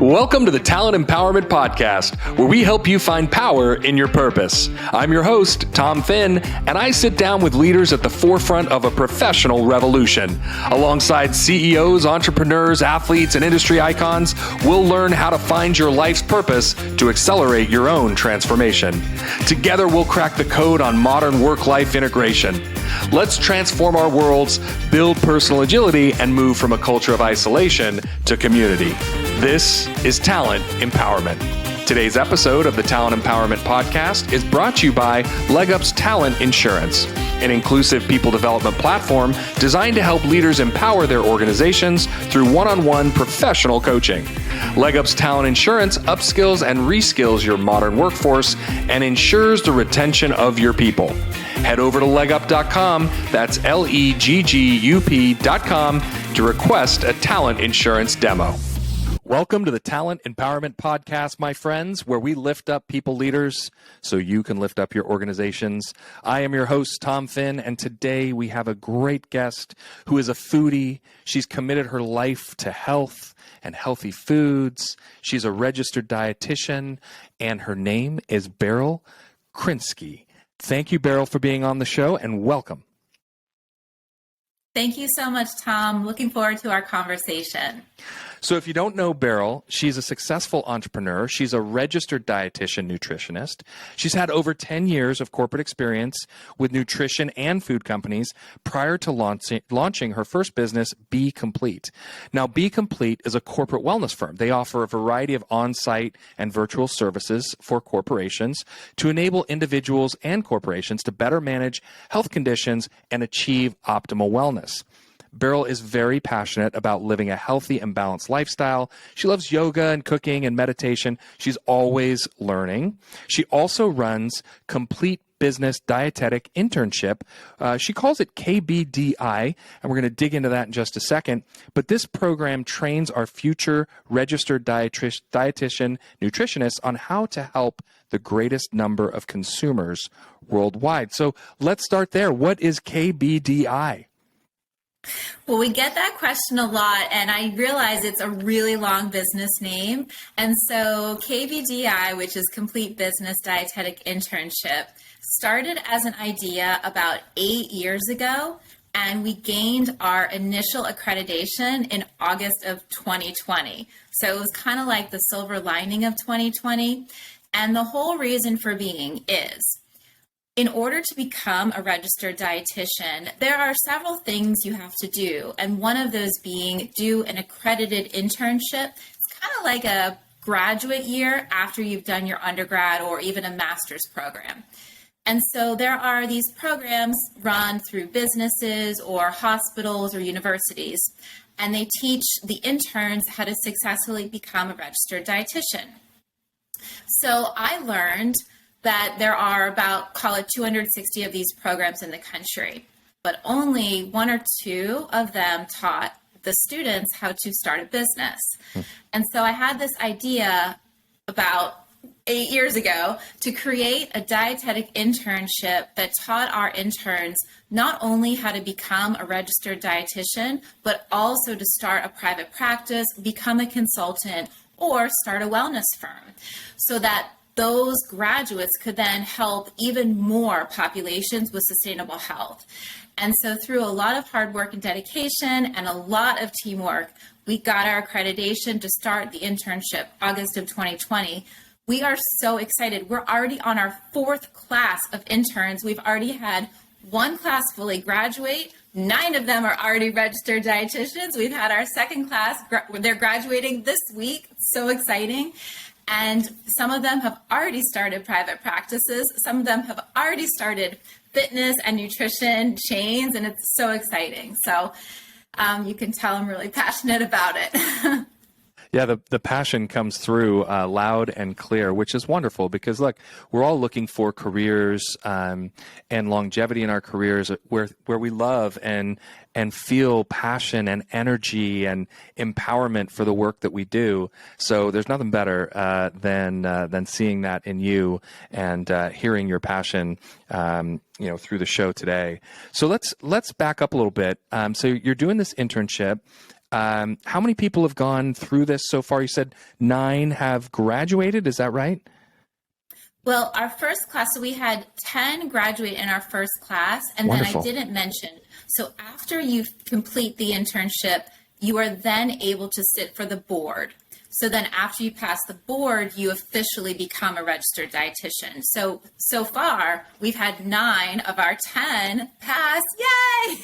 Welcome to the Talent Empowerment Podcast, where we help you find power in your purpose. I'm your host, Tom Finn, and I sit down with leaders at the forefront of a professional revolution. Alongside CEOs, entrepreneurs, athletes, and industry icons, we'll learn how to find your life's purpose to accelerate your own transformation. Together, we'll crack the code on modern work-life integration. Let's transform our worlds, build personal agility, and move from a culture of isolation to community. This is Talent Empowerment. Today's episode of the Talent Empowerment Podcast is brought to you by LegUp's Talent Insurance, an inclusive people development platform designed to help leaders empower their organizations through one-on-one professional coaching. LegUp's Talent Insurance upskills and reskills your modern workforce and ensures the retention of your people. Head over to legup.com, that's leggup.com, to request a talent insurance demo. Welcome to the Talent Empowerment Podcast, my friends, where we lift up people leaders so you can lift up your organizations. I am your host, Tom Finn, and today we have a great guest who is a foodie. She's committed her life to health and healthy foods. She's a registered dietitian, and her name is Beryl Krinsky. Thank you, Beryl, for being on the show, and welcome. Thank you so much, Tom. Looking forward to our conversation. So if you don't know Beryl, she's a successful entrepreneur. She's a registered dietitian nutritionist. She's had over 10 years of corporate experience with nutrition and food companies prior to launching her first business, B.Komplete. Now, B.Komplete is a corporate wellness firm. They offer a variety of on-site and virtual services for corporations to enable individuals and corporations to better manage health conditions and achieve optimal wellness. Beryl is very passionate about living a healthy and balanced lifestyle. She loves yoga and cooking and meditation. She's always learning. She also runs Komplete Business Dietetic Internship. She calls it KBDI, and we're going to dig into that in just a second. But this program trains our future registered dietitian nutritionists on how to help the greatest number of consumers worldwide. So let's start there. What is KBDI? Well, we get that question a lot, and I realize it's a really long business name. And so KBDI, which is Komplete Business Dietetic Internship, started as an idea about 8 years ago, and we gained our initial accreditation in August of 2020. So it was kind of like the silver lining of 2020. And the whole reason for being is, in order to become a registered dietitian, there are several things you have to do. And one of those being do an accredited internship. It's kind of like a graduate year after you've done your undergrad or even a master's program. And so there are these programs run through businesses or hospitals or universities, and they teach the interns how to successfully become a registered dietitian. So I learned that there are about, call it 260 of these programs in the country, but only one or two of them taught the students how to start a business. And so I had this idea about 8 years ago to create a dietetic internship that taught our interns not only how to become a registered dietitian, but also to start a private practice, become a consultant, or start a wellness firm, so that those graduates could then help even more populations with sustainable health. And so through a lot of hard work and dedication and a lot of teamwork, we got our accreditation to start the internship August of 2020. We are so excited. We're already on our 4th class of interns. We've already had 1 class fully graduate. 9 of them are already registered dietitians. We've had our 2nd class, they're graduating this week. So exciting. And some of them have already started private practices. Some of them have already started fitness and nutrition chains, and it's so exciting. So you can tell I'm really passionate about it. Yeah, the passion comes through loud and clear, which is wonderful because, look, we're all looking for careers and longevity in our careers where we love and feel passion and energy and empowerment for the work that we do. So there's nothing better than seeing that in you and hearing your passion through the show today. So let's back up a little bit. So you're doing this internship. How many people have gone through this so far? You said 9 have graduated. Is that right? Well, our first class, so we had 10 graduate in our first class, and Wonderful. then I didn't mention, so after you complete the internship, you are then able to sit for the board. So then after you pass the board, you officially become a registered dietitian. So far, we've had 9 of our 10 pass, yay!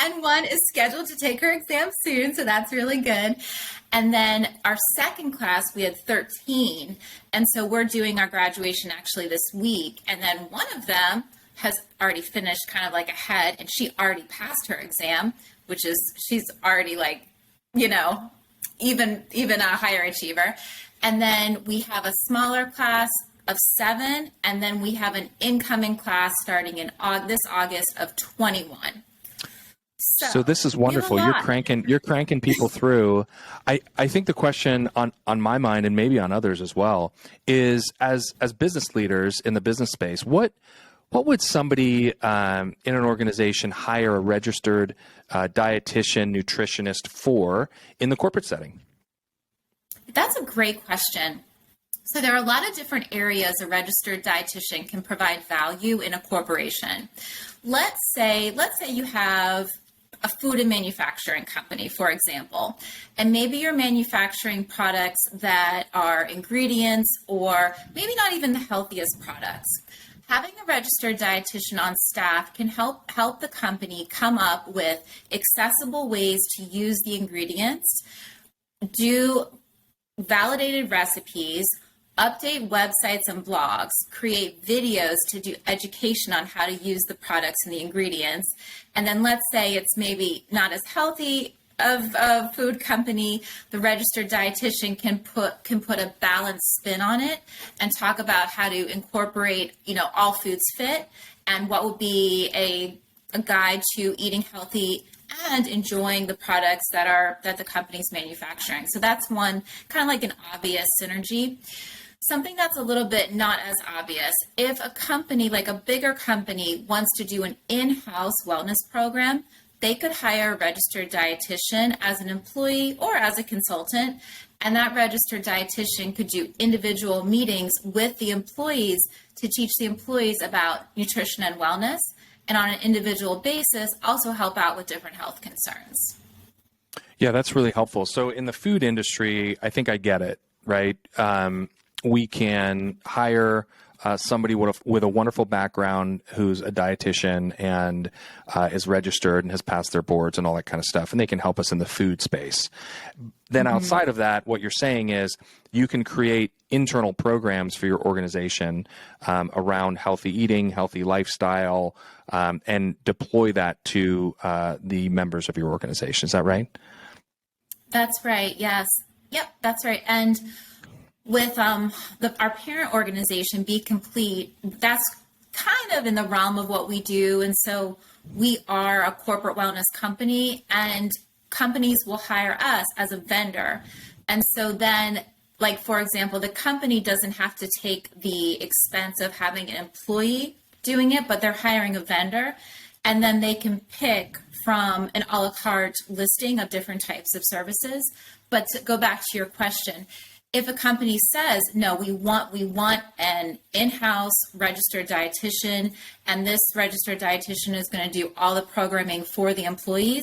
And 1 is scheduled to take her exam soon, so that's really good. And then our second class, we had 13. And so we're doing our graduation actually this week. And then one of them has already finished kind of like ahead, and she already passed her exam, which is, she's already like, you know, even a higher achiever. And then we have a smaller class of 7, and then we have an incoming class starting in this August of 21. So this is wonderful. You're cranking people through. I think the question on my mind, and maybe on others as well, is as business leaders in the business space, what would somebody in an organization hire a registered dietitian nutritionist for in the corporate setting? That's a great question. So there are a lot of different areas a registered dietitian can provide value in a corporation. Let's say you have a food and manufacturing company, for example, and maybe you're manufacturing products that are ingredients or maybe not even the healthiest products. Having a registered dietitian on staff can help the company come up with accessible ways to use the ingredients, do validated recipes, update websites and blogs, create videos to do education on how to use the products and the ingredients. And then let's say it's maybe not as healthy of a food company, the registered dietitian can put a balanced spin on it and talk about how to incorporate, you know, all foods fit and what would be a guide to eating healthy and enjoying the products that the company's manufacturing. So that's one kind of like an obvious synergy. Something that's a little bit not as obvious. If a company, like a bigger company, wants to do an in-house wellness program, they could hire a registered dietitian as an employee or as a consultant, and that registered dietitian could do individual meetings with the employees to teach the employees about nutrition and wellness, and on an individual basis, also help out with different health concerns. Yeah, that's really helpful. So in the food industry, I think I get it, right? We can hire somebody with a wonderful background who's a dietitian and is registered and has passed their boards and all that kind of stuff, and they can help us in the food space. Then outside of that, what you're saying is you can create internal programs for your organization around healthy eating, healthy lifestyle, and deploy that to the members of your organization. Is that right? That's right. Yes. Yep, that's right. And with our parent organization, B.Komplete, that's kind of in the realm of what we do. And so we are a corporate wellness company, and companies will hire us as a vendor. And so then, like, for example, the company doesn't have to take the expense of having an employee doing it, but they're hiring a vendor. And then they can pick from an a la carte listing of different types of services. But to go back to your question, if a company says, no, we want an in-house registered dietitian, and this registered dietitian is going to do all the programming for the employees,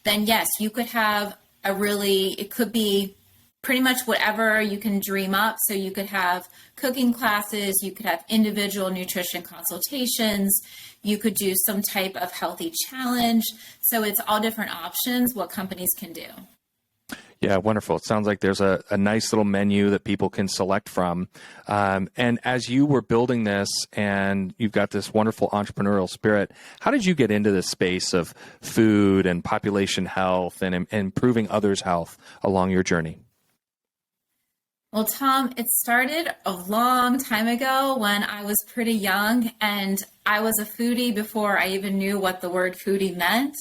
then yes, you could have it could be pretty much whatever you can dream up. So you could have cooking classes, you could have individual nutrition consultations, you could do some type of healthy challenge. So it's all different options what companies can do. Yeah, wonderful. It sounds like there's a nice little menu that people can select from. And as you were building this and you've got this wonderful entrepreneurial spirit, how did you get into this space of food and population health and improving others' health along your journey? Well, Tom, it started a long time ago when I was pretty young, and I was a foodie before I even knew what the word foodie meant.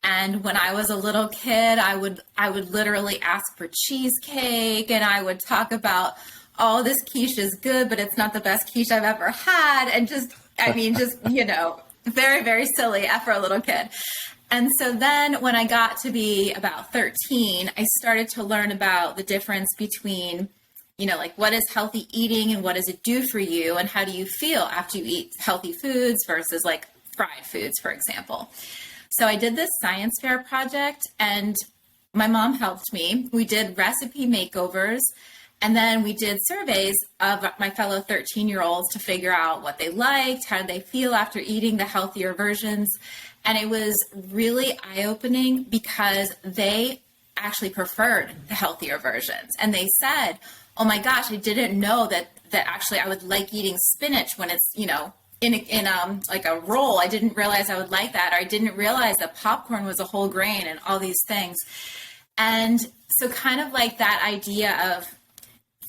And when I was a little kid, I would literally ask for cheesecake, and I would talk about, oh, this quiche is good, but it's not the best quiche I've ever had. And just, very, very silly for a little kid. And so then when I got to be about 13, I started to learn about the difference between, like what is healthy eating and what does it do for you? And how do you feel after you eat healthy foods versus like fried foods, for example. So I did this science fair project and my mom helped me. We did recipe makeovers and then we did surveys of my fellow 13-year-olds to figure out what they liked, how did they feel after eating the healthier versions. And it was really eye-opening because they actually preferred the healthier versions. And they said, oh my gosh, I didn't know that actually I would like eating spinach when it's, in like a roll. I didn't realize I would like that. Or I didn't realize that popcorn was a whole grain and all these things. And so kind of like that idea of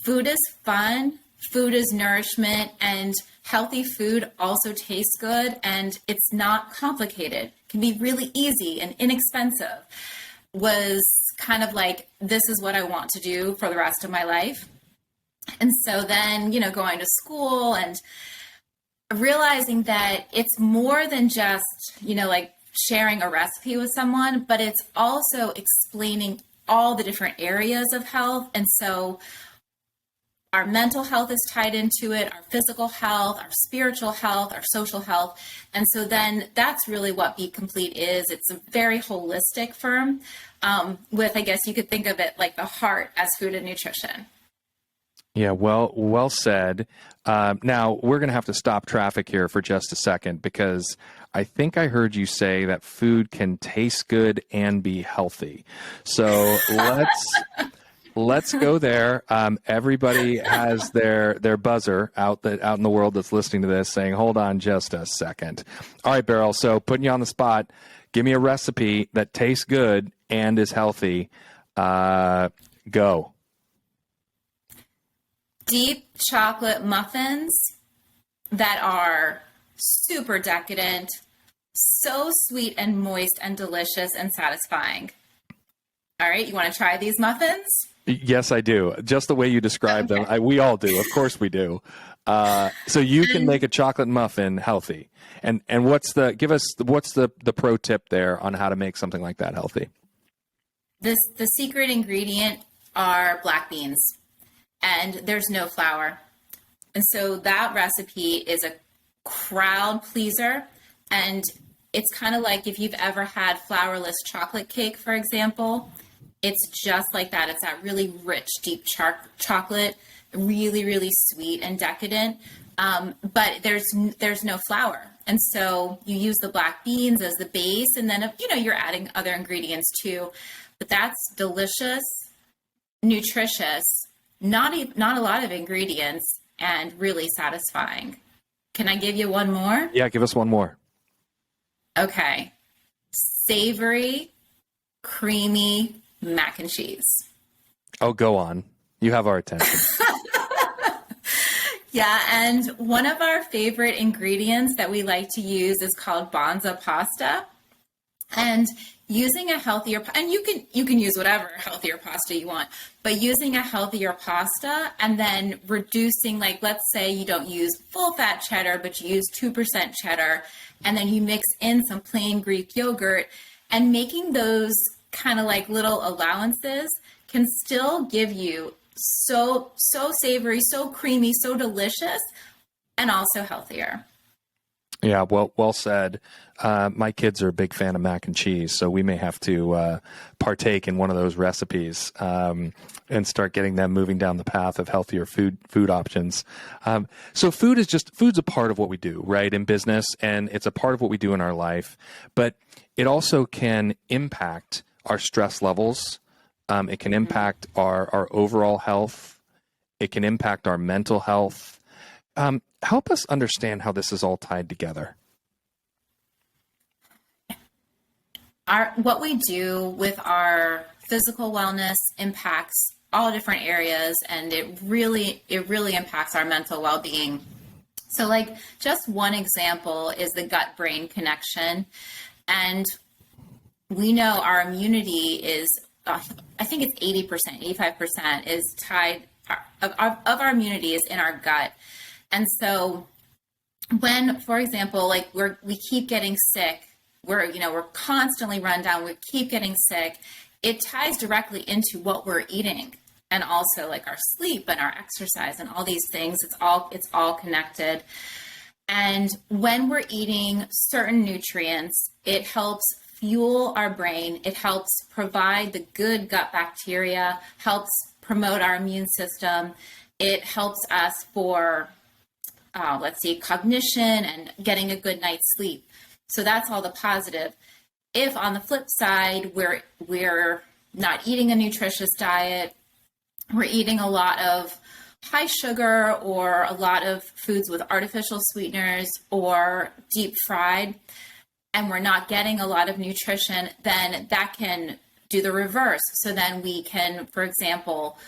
food is fun, food is nourishment, and healthy food also tastes good and it's not complicated. It can be really easy and inexpensive. Was kind of like, this is what I want to do for the rest of my life. And so then, going to school and realizing that it's more than just, like sharing a recipe with someone, but it's also explaining all the different areas of health. And so our mental health is tied into it, our physical health, our spiritual health, our social health. And so then that's really what B.Komplete is. It's a very holistic firm with, I guess you could think of it like the heart as food and nutrition. Yeah, well said. Now, we're going to have to stop traffic here for just a second because I think I heard you say that food can taste good and be healthy. So let's go there. Everybody has their buzzer out in the world that's listening to this saying, hold on just a second. All right, Beryl, so putting you on the spot, give me a recipe that tastes good and is healthy. Go. Deep chocolate muffins that are super decadent, so sweet and moist and delicious and satisfying. All right, you want to try these muffins? Yes, I do. Just the way you described them. We all do. Of course we do. So you can make a chocolate muffin healthy. And what's the pro tip there on how to make something like that healthy? The secret ingredient are black beans. And there's no flour. And so that recipe is a crowd pleaser. And it's kind of like if you've ever had flourless chocolate cake, for example, it's just like that. It's that really rich, deep chocolate, really, really sweet and decadent. But there's no flour. And so you use the black beans as the base. And then, you're adding other ingredients too. But that's delicious, nutritious, not a lot of ingredients, and really satisfying. Can I give you one more? Yeah, give us one more. Okay. Savory, creamy mac and cheese. Oh, go on. You have our attention. Yeah, and one of our favorite ingredients that we like to use is called Bonza pasta. And using a healthier, and you can use whatever healthier pasta you want, but using a healthier pasta and then reducing, like, let's say you don't use full fat cheddar, but you use 2% cheddar, and then you mix in some plain Greek yogurt, and making those kind of like little allowances can still give you so savory, so creamy, so delicious, and also healthier. Yeah, well said. My kids are a big fan of mac and cheese, so we may have to partake in one of those recipes and start getting them moving down the path of healthier food options. So food's a part of what we do, right, in business, and it's a part of what we do in our life, but it also can impact our stress levels. It can impact our overall health. It can impact our mental health. Help us understand how this is all tied together. What we do with our physical wellness impacts all different areas, and it really impacts our mental well-being. So, like, just one example is the gut-brain connection, and we know our immunity is, I think it's 80%, 85% is tied, of our immunity is in our gut. And so when, for example, like we keep getting sick we're constantly run down, we keep getting sick, it ties directly into what we're eating, and also like our sleep and our exercise and all these things. It's all connected. And when we're eating certain nutrients, it helps fuel our brain. It helps provide the good gut bacteria, helps promote our immune system. It helps us for, cognition and getting a good night's sleep. So that's all the positive. If on the flip side, we're not eating a nutritious diet, we're eating a lot of high sugar or a lot of foods with artificial sweeteners or deep fried, and we're not getting a lot of nutrition, then that can do the reverse. So then we can, for example,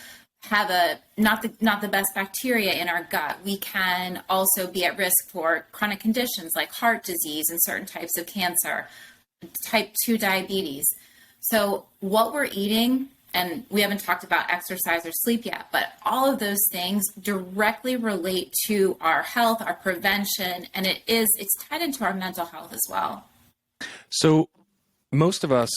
have not the best bacteria in our gut. We can also be at risk for chronic conditions like heart disease and certain types of cancer, type 2 diabetes. So what we're eating, and we haven't talked about exercise or sleep yet, but all of those things directly relate to our health, our prevention, and it's tied into our mental health as well. So most of us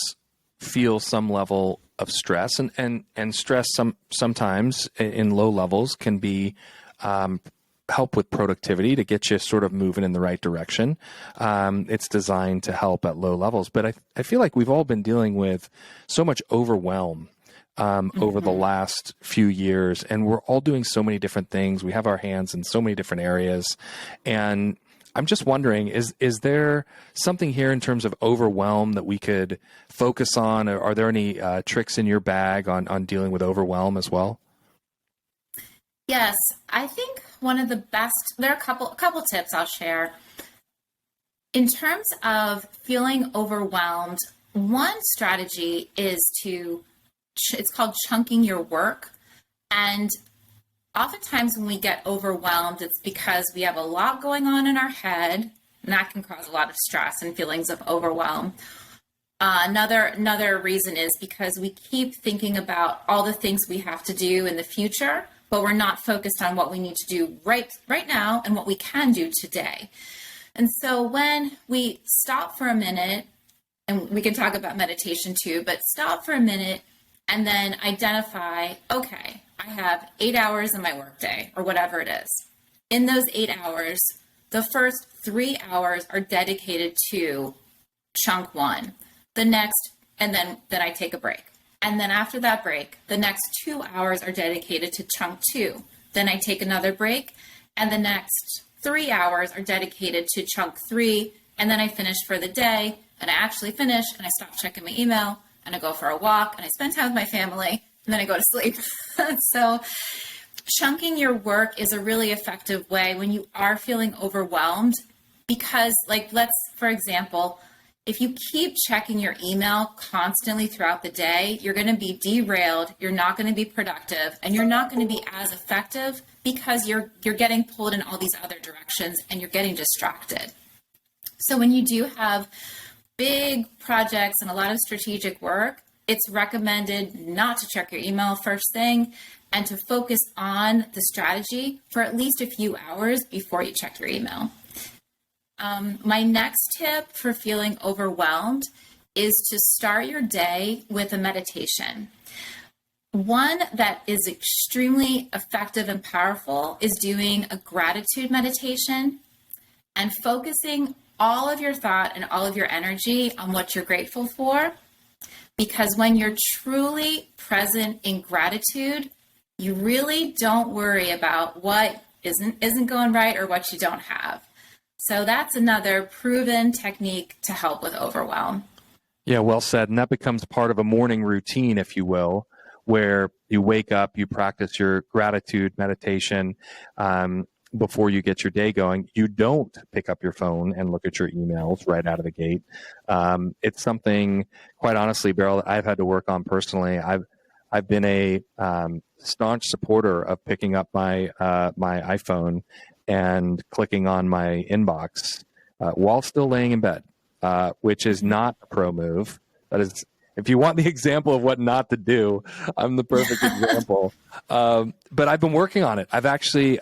feel some level of stress, and stress sometimes in low levels can be help with productivity to get you sort of moving in the right direction. It's designed to help at low levels, but I feel like we've all been dealing with so much overwhelm over the last few years, and we're all doing so many different things. We have our hands in so many different areas, and I'm just wondering, is there something here in terms of overwhelm that we could focus on? Or are there any tricks in your bag on dealing with overwhelm as well? Yes, I think one of the best, there are a couple tips I'll share. In terms of feeling overwhelmed, one strategy is it's called chunking your work. And oftentimes when we get overwhelmed, it's because we have a lot going on in our head, and that can cause a lot of stress and feelings of overwhelm. Another reason is because we keep thinking about all the things we have to do in the future, but we're not focused on what we need to do right now and what we can do today. And so when we stop for a minute, and we can talk about meditation too, but stop for a minute and then identify, okay, I have 8 hours in my workday or whatever it is. In those 8 hours, the first 3 hours are dedicated to chunk one. The next, and then I take a break. And then after that break, the next 2 hours are dedicated to chunk two. Then I take another break, and the next 3 hours are dedicated to chunk three. And then I finish for the day, and I actually finish, and I stop checking my email, and I go for a walk, and I spend time with my family, and then I go to sleep. So chunking your work is a really effective way when you are feeling overwhelmed, because for example, if you keep checking your email constantly throughout the day, you're going to be derailed, you're not going to be productive, and you're not going to be as effective because you're getting pulled in all these other directions and you're getting distracted. So when you do have big projects and a lot of strategic work, it's recommended not to check your email first thing and to focus on the strategy for at least a few hours before you check your email. My next tip for feeling overwhelmed is to start your day with a meditation. One that is extremely effective and powerful is doing a gratitude meditation and focusing all of your thought and all of your energy on what you're grateful for. Because when you're truly present in gratitude, you really don't worry about what isn't going right or what you don't have. So that's another proven technique to help with overwhelm. Yeah, well said. And that becomes part of a morning routine, if you will, where you wake up, you practice your gratitude meditation before you get your day going. You don't pick up your phone and look at your emails right out of the gate. It's something, quite honestly, Beryl, I've had to work on personally. I've been a staunch supporter of picking up my iPhone and clicking on my inbox while still laying in bed, which is not a pro move. That is If you want the example of what not to do, I'm the perfect example. But I've been working on it. I've actually,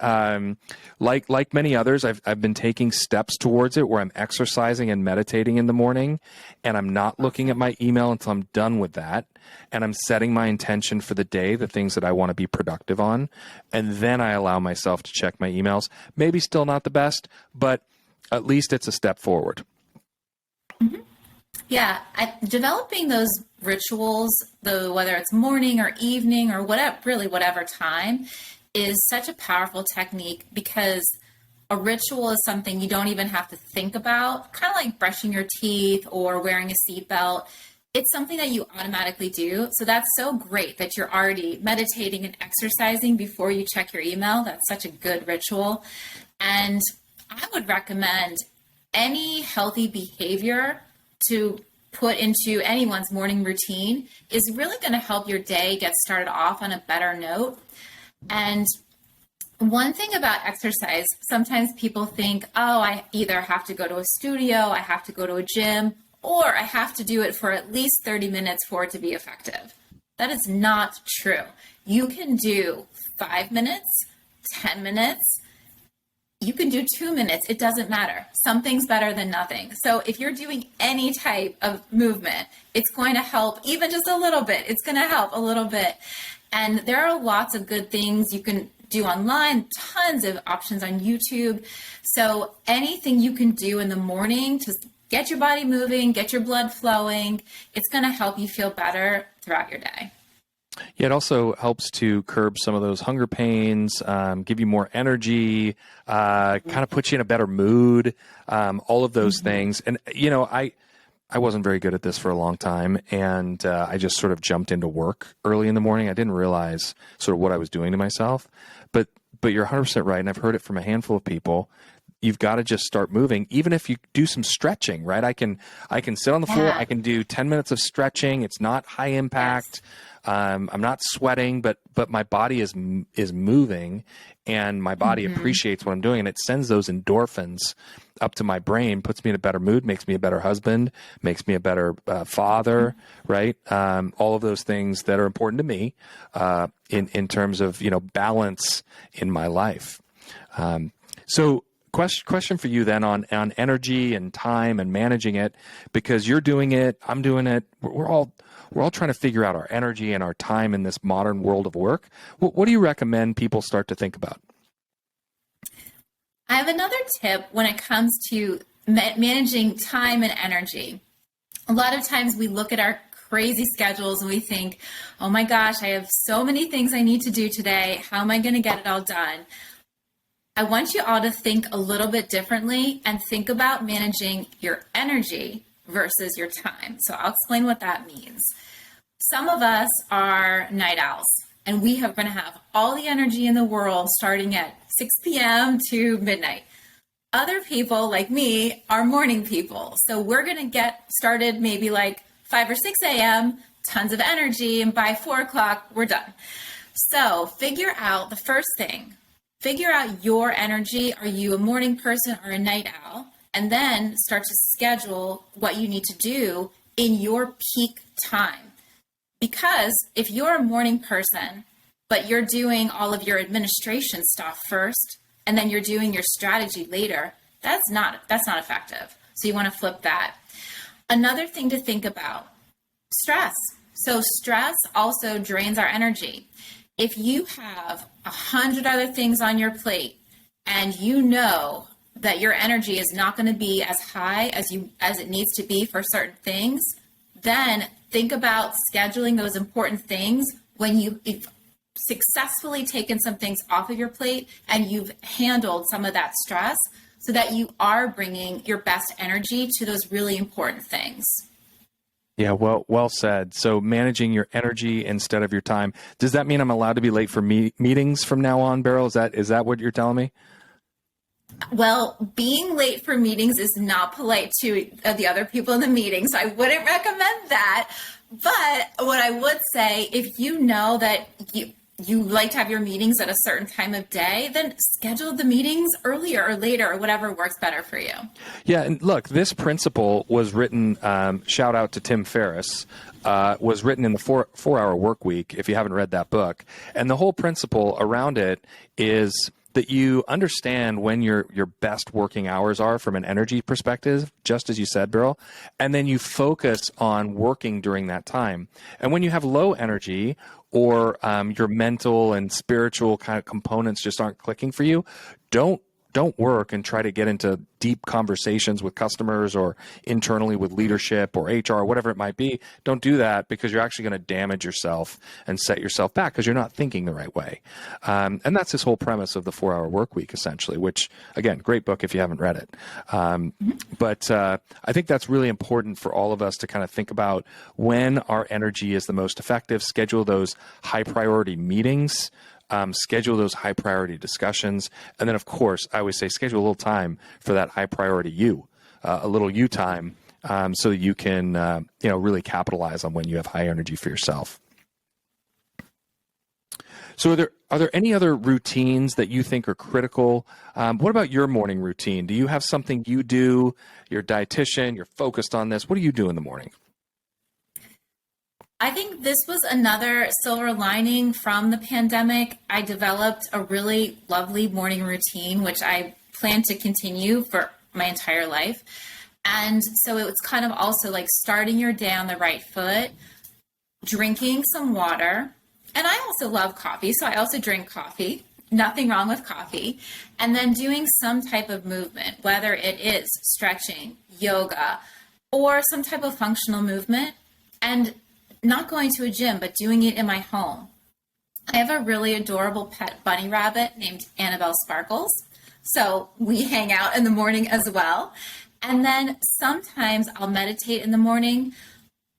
like many others, I've been taking steps towards it where I'm exercising and meditating in the morning, and I'm not looking at my email until I'm done with that. And I'm setting my intention for the day, the things that I want to be productive on. And then I allow myself to check my emails. Maybe still not the best, but at least it's a step forward. Mm-hmm. Yeah, developing those rituals, whether it's morning or evening or whatever time, is such a powerful technique, because a ritual is something you don't even have to think about, kind of like brushing your teeth or wearing a seatbelt. It's something that you automatically do. So that's so great that you're already meditating and exercising before you check your email. That's such a good ritual. And I would recommend any healthy behavior to put into anyone's morning routine is really going to help your day get started off on a better note. And one thing about exercise, sometimes people think, oh, I either have to go to a studio, I have to go to a gym, or I have to do it for at least 30 minutes for it to be effective. That is not true. You can do 5 minutes, 10 minutes, you can do 2 minutes. It doesn't matter. Something's better than nothing. So if you're doing any type of movement, it's going to help even just a little bit. It's going to help a little bit. And there are lots of good things you can do online, tons of options on YouTube. So anything you can do in the morning to get your body moving, get your blood flowing, it's going to help you feel better throughout your day. Yeah, it also helps to curb some of those hunger pains, give you more energy, kind of put you in a better mood, all of those things. And, you know, I wasn't very good at this for a long time, and I just sort of jumped into work early in the morning. I didn't realize sort of what I was doing to myself. But you're 100% right, and I've heard it from a handful of people. You've got to just start moving, even if you do some stretching, right? I can sit on the floor. I can do 10 minutes of stretching. It's not high impact. Yes. I'm not sweating, but my body is moving, and my body appreciates what I'm doing, and it sends those endorphins up to my brain, puts me in a better mood, makes me a better husband, makes me a better father, right? All of those things that are important to me in terms of, you know, balance in my life. So question for you then on energy and time and managing it, because you're doing it, I'm doing it, we're all trying to figure out our energy and our time in this modern world of work. What do you recommend people start to think about? I have another tip when it comes to managing time and energy. A lot of times we look at our crazy schedules and we think, oh my gosh, I have so many things I need to do today. How am I going to get it all done? I want you all to think a little bit differently and think about managing your energy versus your time. So I'll explain what that means. Some of us are night owls, and we are going to have all the energy in the world starting at 6 p.m. to midnight. Other people, like me, are morning people. So we're going to get started maybe like 5 or 6 a.m., tons of energy, and by 4 o'clock, we're done. So figure out the first thing. Figure out your energy. Are you a morning person or a night owl? And then start to schedule what you need to do in your peak time. Because if you're a morning person, but you're doing all of your administration stuff first, and then you're doing your strategy later, that's not effective. So you want to flip that. Another thing to think about, stress. So stress also drains our energy. If you have 100 other things on your plate and you know that your energy is not going to be as high as it needs to be for certain things, then think about scheduling those important things when you've successfully taken some things off of your plate and you've handled some of that stress, so that you are bringing your best energy to those really important things. Yeah, well said. So managing your energy instead of your time. Does that mean I'm allowed to be late for meetings from now on, Beryl? Is that what you're telling me? Well, being late for meetings is not polite to the other people in the meeting, so I wouldn't recommend that. But what I would say, if you know that you like to have your meetings at a certain time of day, then schedule the meetings earlier or later or whatever works better for you. Yeah, and look, this principle was written, shout out to Tim Ferriss, was written in the 4-Hour Work Week, if you haven't read that book. And the whole principle around it is that you understand when your best working hours are from an energy perspective, just as you said, Beryl, and then you focus on working during that time. And when you have low energy or your mental and spiritual kind of components just aren't clicking for you, don't work and try to get into deep conversations with customers or internally with leadership or HR, whatever it might be. Don't do that, because you're actually going to damage yourself and set yourself back because you're not thinking the right way. And that's this whole premise of the 4-Hour Work Week, essentially, which, again, great book if you haven't read it. But I think that's really important for all of us to kind of think about when our energy is the most effective, schedule those high priority meetings, schedule those high priority discussions. And then, of course, I always say schedule a little time for that high priority you, a little you time, so that you can, really capitalize on when you have high energy for yourself. So are there any other routines that you think are critical? What about your morning routine? Do you have something you do? You're a dietitian, you're focused on this. What do you do in the morning? I think this was another silver lining from the pandemic. I developed a really lovely morning routine, which I plan to continue for my entire life. And so it was kind of also like starting your day on the right foot, drinking some water. And I also love coffee, so I also drink coffee. Nothing wrong with coffee. And then doing some type of movement, whether it is stretching, yoga, or some type of functional movement. And not going to a gym, but doing it in my home. I have a really adorable pet bunny rabbit named Annabelle Sparkles. So we hang out in the morning as well. And then sometimes I'll meditate in the morning.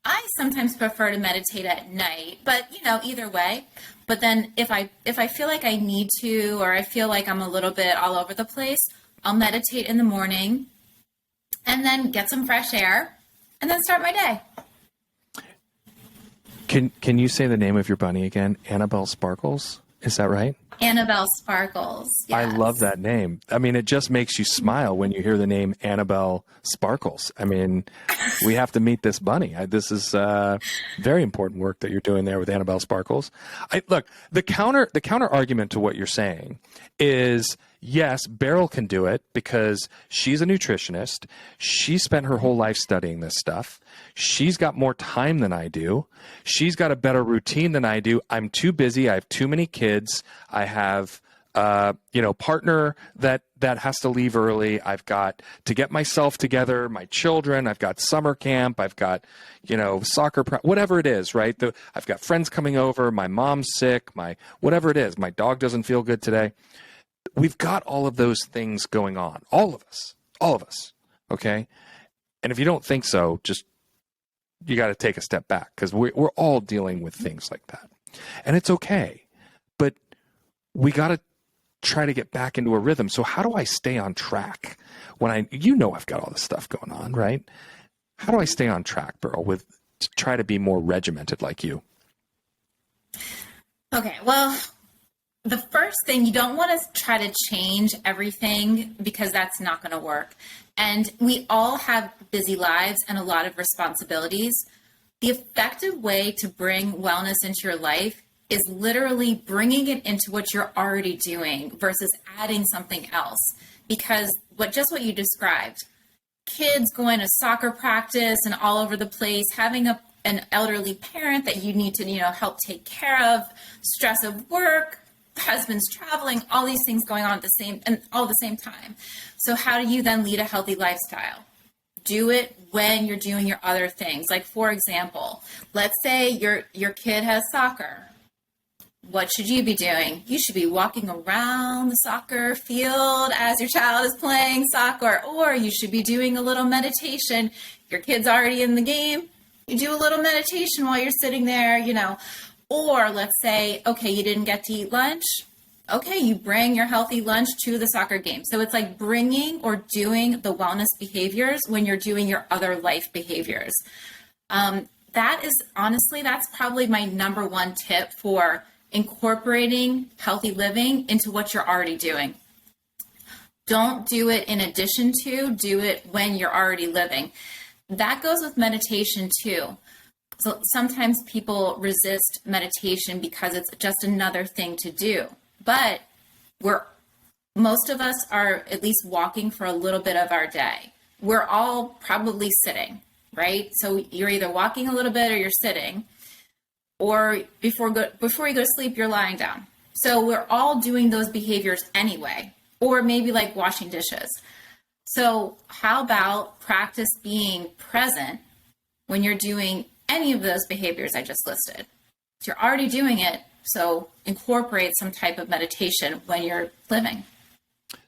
I sometimes prefer to meditate at night, but either way. But then if I feel like I need to, or I feel like I'm a little bit all over the place, I'll meditate in the morning and then get some fresh air and then start my day. Can you say the name of your bunny again? Annabelle Sparkles? Is that right? Annabelle Sparkles. Yes. I love that name. I mean, it just makes you smile when you hear the name Annabelle Sparkles. I mean, we have to meet this bunny. This is very important work that you're doing there with Annabelle Sparkles. Look, the counter argument to what you're saying is, yes, Beryl can do it because she's a nutritionist. She spent her whole life studying this stuff. She's got more time than I do. She's got a better routine than I do. I'm too busy. I have too many kids. I have, partner that has to leave early. I've got to get myself together, my children. I've got summer camp. I've got, soccer, whatever it is, right? I've got friends coming over. My mom's sick. Whatever it is. My dog doesn't feel good today. We've got all of those things going on. All of us. Okay. And if you don't think so, you got to take a step back, because we're all dealing with things like that, and it's okay, but we got to try to get back into a rhythm. So how do I stay on track when I've got all this stuff going on, right? How do I stay on track, Beryl, to try to be more regimented like you? Okay. Well, the first thing, you don't want to try to change everything, because that's not going to work. And we all have busy lives and a lot of responsibilities. The effective way to bring wellness into your life is literally bringing it into what you're already doing versus adding something else. Because what you described, kids going to soccer practice and all over the place, having an elderly parent that you need to, help take care of, stress of work, husband's traveling, all these things going on all at the same time. So how do you then lead a healthy lifestyle? Do it when you're doing your other things. Like, for example, let's say your kid has soccer. What should you be doing? You should be walking around the soccer field as your child is playing soccer, or you should be doing a little meditation. Your kid's already in the game. You do a little meditation while you're sitting there, Or let's say, okay, you didn't get to eat lunch. Okay, you bring your healthy lunch to the soccer game. So it's like bringing or doing the wellness behaviors when you're doing your other life behaviors. That's probably my number one tip for incorporating healthy living into what you're already doing. Don't do it in addition to, do it when you're already living. That goes with meditation too. So sometimes people resist meditation because it's just another thing to do. But most of us are at least walking for a little bit of our day. We're all probably sitting, right? So you're either walking a little bit or you're sitting, or before you go to sleep, you're lying down. So we're all doing those behaviors anyway, or maybe like washing dishes. So how about practice being present when you're doing any of those behaviors I just listed? You're already doing it, so incorporate some type of meditation when you're living.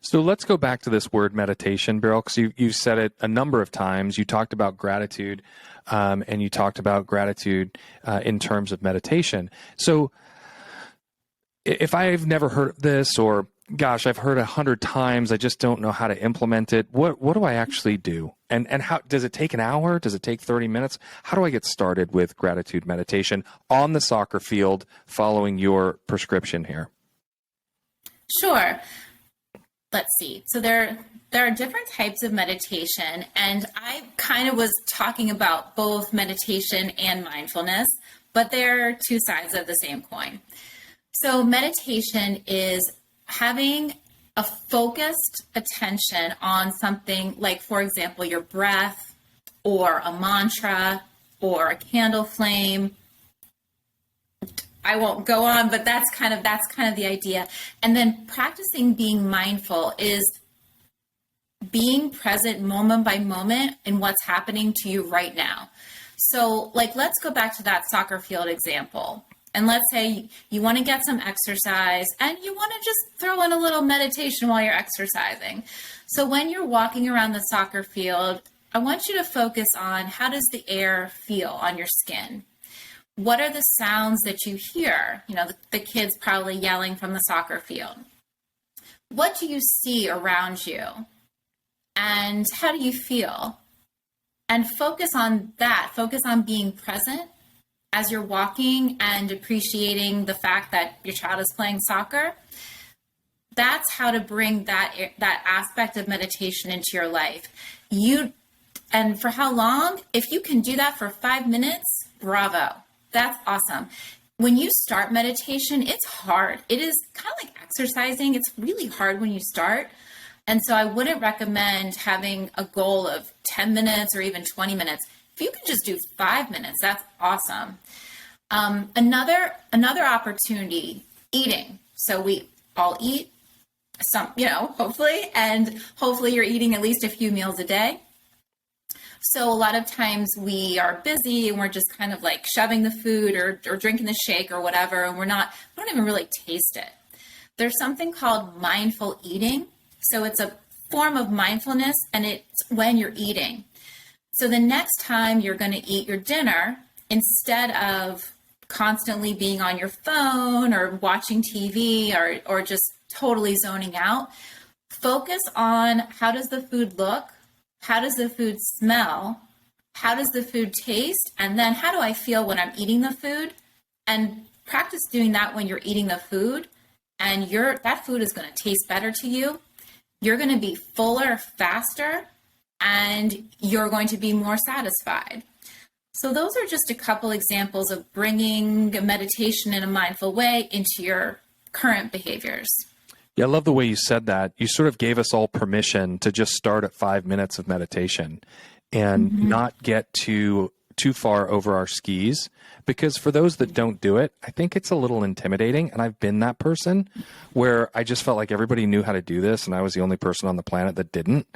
So let's go back to this word meditation, Beryl, because you've said it a number of times. You talked about gratitude, and you talked about gratitude in terms of meditation. So if I've never heard of this, or gosh, I've heard 100 times, I just don't know how to implement it, what do I actually do? And how does it take an hour? Does it take 30 minutes? How do I get started with gratitude meditation on the soccer field following your prescription here? Sure. Let's see. So there are different types of meditation, and I kind of was talking about both meditation and mindfulness, but they're two sides of the same coin. So meditation is having a focused attention on something like, for example, your breath, or a mantra, or a candle flame. I won't go on, but that's kind of the idea. And then practicing being mindful is being present moment by moment in what's happening to you right now. So like, let's go back to that soccer field example. And let's say you want to get some exercise and you want to just throw in a little meditation while you're exercising. So when you're walking around the soccer field, I want you to focus on, how does the air feel on your skin? What are the sounds that you hear? You know, the kids probably yelling from the soccer field. What do you see around you? And how do you feel? And focus on that. Focus on being present as you're walking and appreciating the fact that your child is playing soccer. That's how to bring that aspect of meditation into your life. And for how long? If you can do that for 5 minutes, bravo. That's awesome. When you start meditation, it's hard. It is kind of like exercising. It's really hard when you start. And so I wouldn't recommend having a goal of 10 minutes or even 20 minutes. If you can just do 5 minutes, that's awesome. Another opportunity, eating. So we all eat some, hopefully, and hopefully you're eating at least a few meals a day. So a lot of times we are busy and we're just kind of like shoving the food or drinking the shake or whatever, and we don't even really taste it. There's something called mindful eating. So it's a form of mindfulness, and it's when you're eating. So the next time you're going to eat your dinner, instead of constantly being on your phone or watching TV or just totally zoning out, focus on, how does the food look? How does the food smell? How does the food taste? And then how do I feel when I'm eating the food? And practice doing that when you're eating the food, and that food is going to taste better to you. You're going to be fuller faster, and you're going to be more satisfied. So those are just a couple examples of bringing meditation in a mindful way into your current behaviors. Yeah, I love the way you said that. You sort of gave us all permission to just start at 5 minutes of meditation and not get too far over our skis. Because for those that don't do it, I think it's a little intimidating. And I've been that person where I just felt like everybody knew how to do this, and I was the only person on the planet that didn't.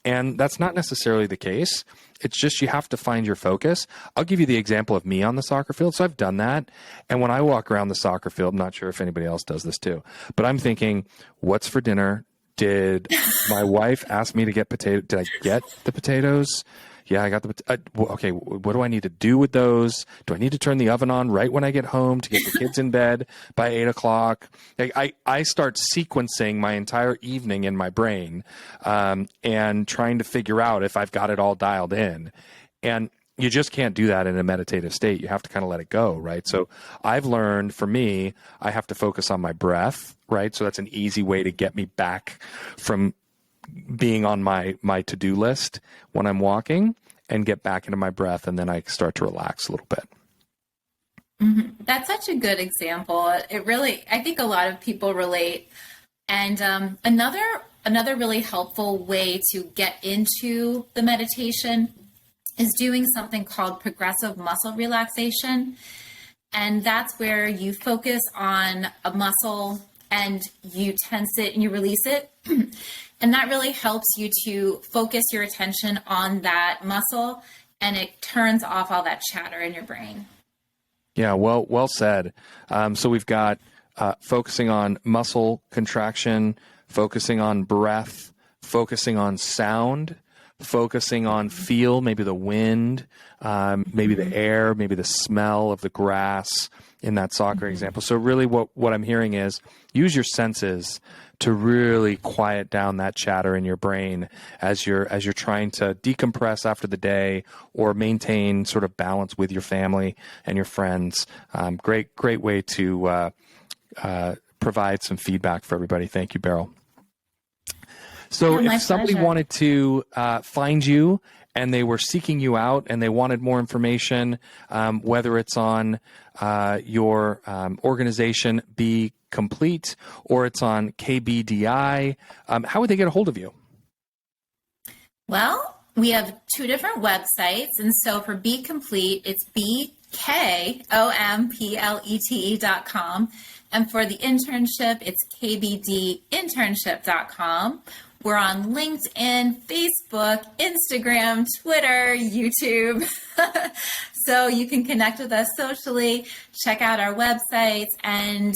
And that's not necessarily the case. It's just you have to find your focus. I'll give you the example of me on the soccer field. So I've done that. And when I walk around the soccer field, I'm not sure if anybody else does this too, but I'm thinking, what's for dinner? Did my wife ask me to get potato? Did I get the potatoes? Yeah, I got the, okay, what do I need to do with those? Do I need to turn the oven on right when I get home to get the kids in bed by 8 o'clock? I start sequencing my entire evening in my brain and trying to figure out if I've got it all dialed in. And you just can't do that in a meditative state. You have to kind of let it go, right? So I've learned, for me, I have to focus on my breath, right? So that's an easy way to get me back from being on my to-do list when I'm walking and get back into my breath, and then I start to relax a little bit. Mm-hmm. That's such a good example. It really, I think a lot of people relate. And another really helpful way to get into the meditation is doing something called progressive muscle relaxation. And that's where you focus on a muscle and you tense it and you release it. And that really helps you to focus your attention on that muscle, and it turns off all that chatter in your brain. Yeah, well said. So we've got focusing on muscle contraction, focusing on breath, focusing on sound, focusing on feel, maybe the wind, maybe the air, maybe the smell of the grass in that soccer example. So really what I'm hearing is use your senses to really quiet down that chatter in your brain as you're trying to decompress after the day or maintain sort of balance with your family and your friends. Great way to provide some feedback for everybody. Thank you, Beryl. So if somebody wanted to find you and they were seeking you out and they wanted more information, whether it's on your organization, B.Komplete, or it's on KBDI, how would they get a hold of you? Well, we have two different websites. And so for B.Komplete, it's BKOMPLETE.com. And for the internship, it's KBDinternship.com. We're on LinkedIn, Facebook, Instagram, Twitter, YouTube. So you can connect with us socially, check out our websites, and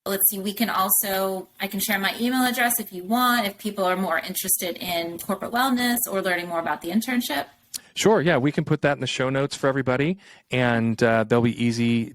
let's see, I can share my email address if you want, if people are more interested in corporate wellness or learning more about the internship. Sure. Yeah, we can put that in the show notes for everybody, and they'll be easily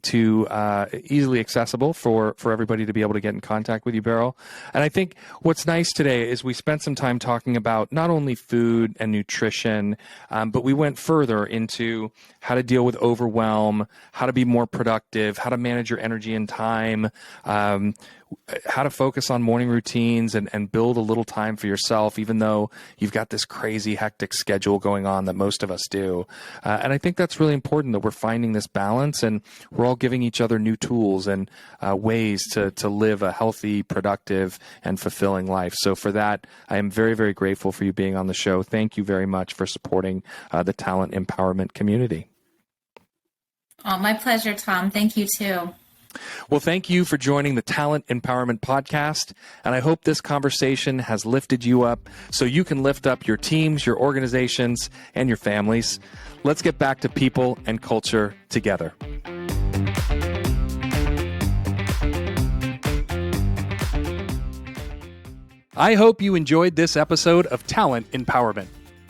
accessible for everybody to be able to get in contact with you, Beryl. And I think what's nice today is we spent some time talking about not only food and nutrition, but we went further into how to deal with overwhelm, how to be more productive, how to manage your energy and time, how to focus on morning routines and build a little time for yourself, even though you've got this crazy, hectic schedule going on that most of us do. And I think that's really important, that we're finding this balance and we're all giving each other new tools and ways to live a healthy, productive, and fulfilling life. So for that, I am very, very grateful for you being on the show. Thank you very much for supporting the talent empowerment community. Oh, my pleasure, Tom. Thank you, too. Well, thank you for joining the Talent Empowerment Podcast, and I hope this conversation has lifted you up so you can lift up your teams, your organizations, and your families. Let's get back to people and culture together. I hope you enjoyed this episode of Talent Empowerment.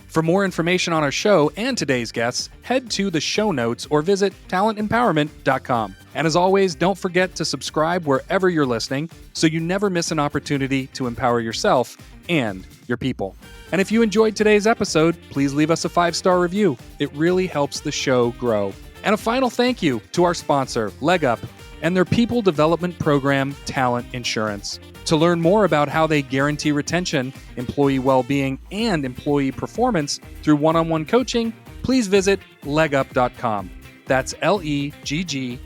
For more information on our show and today's guests, head to the show notes or visit talentempowerment.com. And as always, don't forget to subscribe wherever you're listening so you never miss an opportunity to empower yourself and your people. And if you enjoyed today's episode, please leave us a 5-star review. It really helps the show grow. And a final thank you to our sponsor, Leg Up, and their people development program, Talent Insurance. To learn more about how they guarantee retention, employee well-being, and employee performance through one-on-one coaching, please visit legup.com. That's LEGGUP.com.